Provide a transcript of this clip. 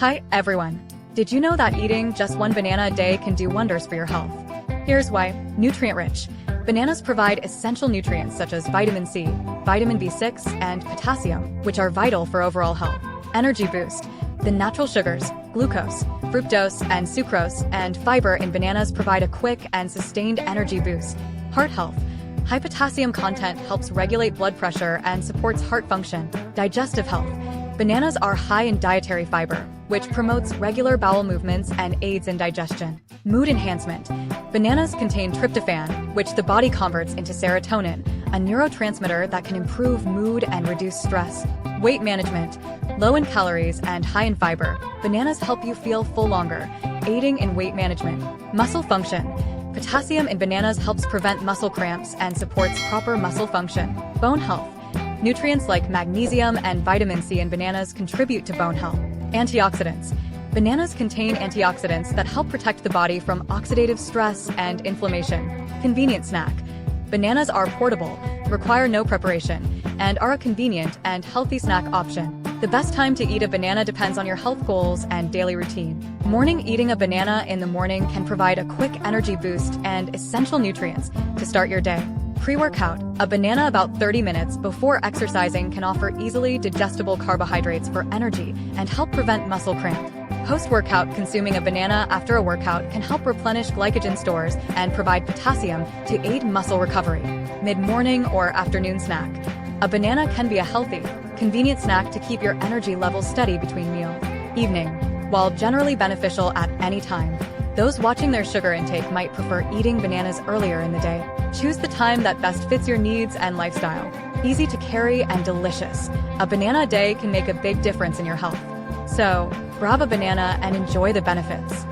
Hi, everyone. Did you know that eating just one banana a day can do wonders for your health? Here's why. Nutrient-rich. Bananas provide essential nutrients such as vitamin C, vitamin B6, and potassium, which are vital for overall health. Energy boost. The natural sugars, glucose, fructose, and sucrose, and fiber in bananas provide a quick and sustained energy boost. Heart health. High potassium content helps regulate blood pressure and supports heart function. Digestive health. Bananas are high in dietary fiber, which promotes regular bowel movements and aids in digestion. Mood enhancement. Bananas contain tryptophan, which the body converts into serotonin, a neurotransmitter that can improve mood and reduce stress. Weight management. Low in calories and high in fiber, bananas help you feel full longer, aiding in weight management. Muscle function. Potassium in bananas helps prevent muscle cramps and supports proper muscle function. Bone health. Nutrients like magnesium and vitamin C in bananas contribute to bone health. Antioxidants. Bananas contain antioxidants that help protect the body from oxidative stress and inflammation. Convenient snack. Bananas are portable, require no preparation, and are a convenient and healthy snack option. The best time to eat a banana depends on your health goals and daily routine. Morning. Eating a banana in the morning can provide a quick energy boost and essential nutrients to start your day. Pre-workout. A banana about 30 minutes before exercising can offer easily digestible carbohydrates for energy and help prevent muscle cramp. Post-workout. Consuming a banana after a workout can help replenish glycogen stores and provide potassium to aid muscle recovery. Mid-morning or afternoon snack. A banana can be a healthy, convenient snack to keep your energy levels steady between meals. Evening. While generally beneficial at any time, those watching their sugar intake might prefer eating bananas earlier in the day. Choose the time that best fits your needs and lifestyle. Easy to carry and delicious. A banana a day can make a big difference in your health. So, grab a banana and enjoy the benefits.